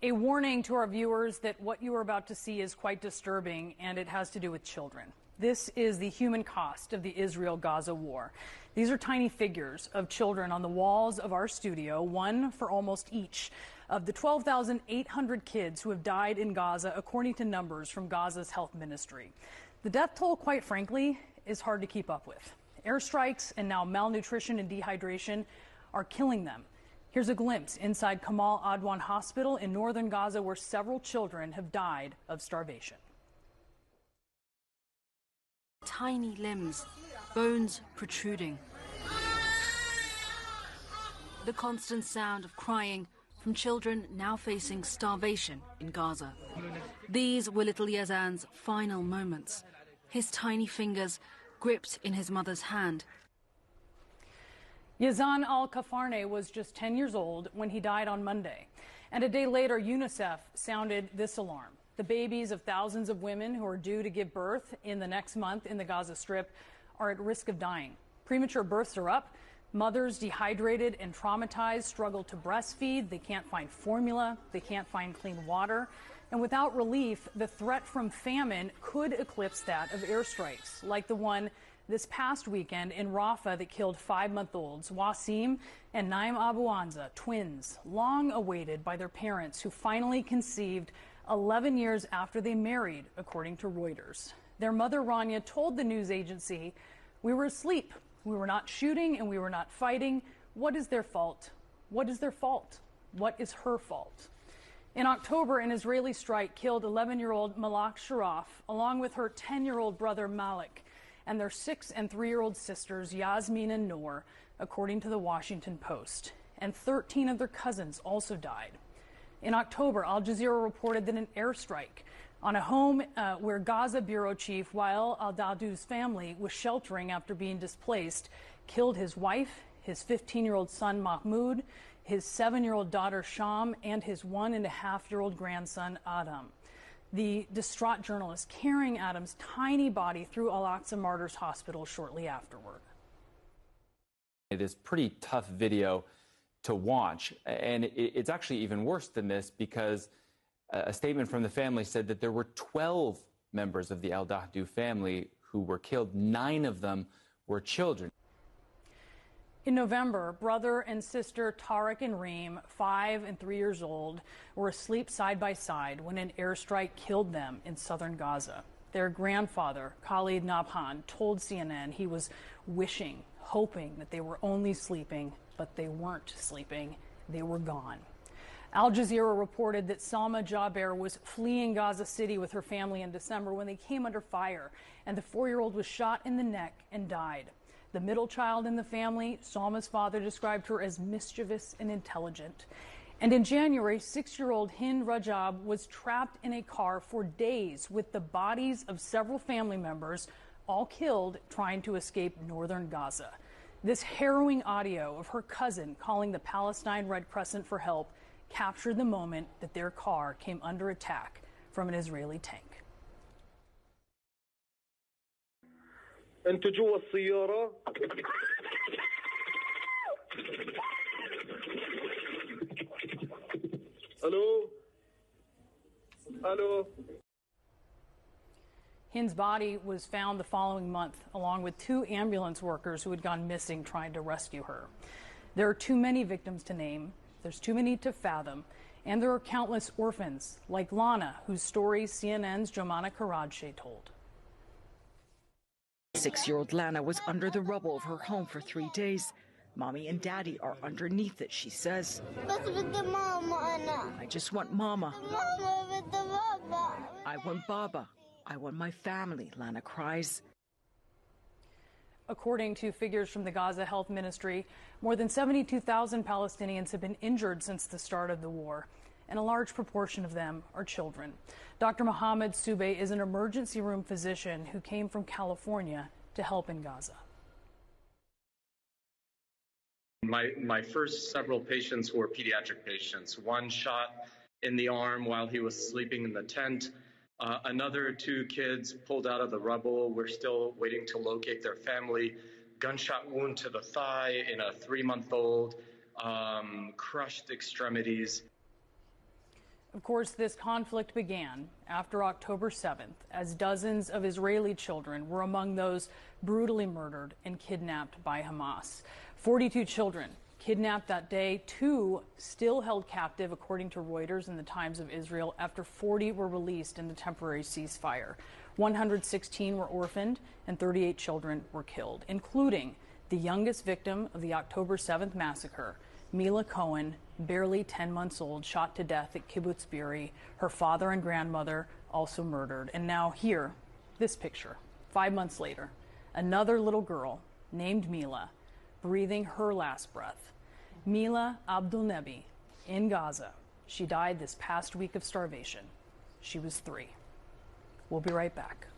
A warning to our viewers that what you are about to see is quite disturbing, and it has to do with children. This is the human cost of the Israel-Gaza war. These are tiny figures of children on the walls of our studio, one for almost each of the 12,800 kids who have died in Gaza, according to numbers from Gaza's health ministry. The death toll, quite frankly, is hard to keep up with. Airstrikes and now malnutrition and dehydration are killing them. Here's a glimpse inside Kamal Adwan Hospital in northern Gaza, where several children have died of starvation. Tiny limbs, bones protruding. The constant sound of crying from children now facing starvation in Gaza. These were little Yazan's final moments, his tiny fingers gripped in his mother's hand. Yazan al-Kafarne was just 10 years old when he died on Monday. And a day later, UNICEF sounded this alarm. The babies of thousands of women who are due to give birth in the next month in the Gaza Strip are at risk of dying. Premature births are up. Mothers, dehydrated and traumatized, struggle to breastfeed. They can't find formula. They can't find clean water. And without relief, the threat from famine could eclipse that of airstrikes, like the one this past weekend in Rafah that killed 5-month-olds Wasim and Naim Abu Anza, twins, long awaited by their parents, who finally conceived 11 years after they married, according to Reuters. Their mother, Rania, told the news agency, "We were asleep. We were not shooting and we were not fighting. What is their fault? What is their fault? What is her fault?" In October, an Israeli strike killed 11-year-old Malak Sharaf, along with her 10-year-old brother Malik, and their 6- and 3-year-old sisters Yasmin and Noor, according to the Washington Post. And 13 of their cousins also died. In October, Al Jazeera reported that an airstrike on a home where Gaza bureau chief Wael al-Dawdu's family was sheltering after being displaced killed his wife, his 15-year-old son Mahmoud, his 7-year-old daughter Sham, and his 1.5-year-old grandson Adam. The distraught journalist carrying Adam's tiny body through Al-Aqsa Martyrs Hospital shortly afterward. It is pretty tough video to watch, and it's actually even worse than this, because a statement from the family said that there were 12 members of the al-Dawdu family who were killed. 9 of them were children. In November, brother and sister Tariq and Reem, 5 and 3 years old, were asleep side by side when an airstrike killed them in southern Gaza. Their grandfather, Khalid Nabhan, told CNN he was wishing, hoping that they were only sleeping, but they weren't sleeping. They were gone. Al Jazeera reported that Salma Jaber was fleeing Gaza City with her family in December when they came under fire, and the 4-year-old was shot in the neck and died. The middle child in the family, Salma's father described her as mischievous and intelligent. And in January, 6-year-old Hind Rajab was trapped in a car for days with the bodies of several family members, all killed trying to escape northern Gaza. This harrowing audio of her cousin calling the Palestine Red Crescent for help captured the moment that their car came under attack from an Israeli tank. انتوا جوا السيارة. الو الو. Hind's body was found the following month, along with 2 ambulance workers who had gone missing trying to rescue her. There are too many victims to name, there's too many to fathom, and there are countless orphans, like Lana, whose story CNN's Jomana Karajce told. 6-year-old Lana was under the rubble of her home for 3 days. Mommy and Daddy are underneath it, she says. I just want Mama. I want Baba. I want my family, Lana cries. According to figures from the Gaza Health Ministry, more than 72,000 Palestinians have been injured since the start of the war, and a large proportion of them are children. Dr. Mohammed Soubey is an emergency room physician who came from California to help in Gaza. My first several patients were pediatric patients. One shot in the arm while he was sleeping in the tent. Another 2 kids pulled out of the rubble. We're still waiting to locate their family. Gunshot wound to the thigh in a 3-month-old, crushed extremities. Of course, this conflict began after October 7th, as dozens of Israeli children were among those brutally murdered and kidnapped by Hamas. 42 children kidnapped that day, 2 still held captive, according to Reuters and the Times of Israel, after 40 were released in the temporary ceasefire. 116 were orphaned and 38 children were killed, including the youngest victim of the October 7th massacre, Mila Cohen, barely 10 months old, shot to death at Kibbutz Be'eri, her father and grandmother also murdered. And now here, this picture, 5 months later, another little girl named Mila, breathing her last breath. Mila Abdulnebi in Gaza. She died this past week of starvation. She was 3. We'll be right back.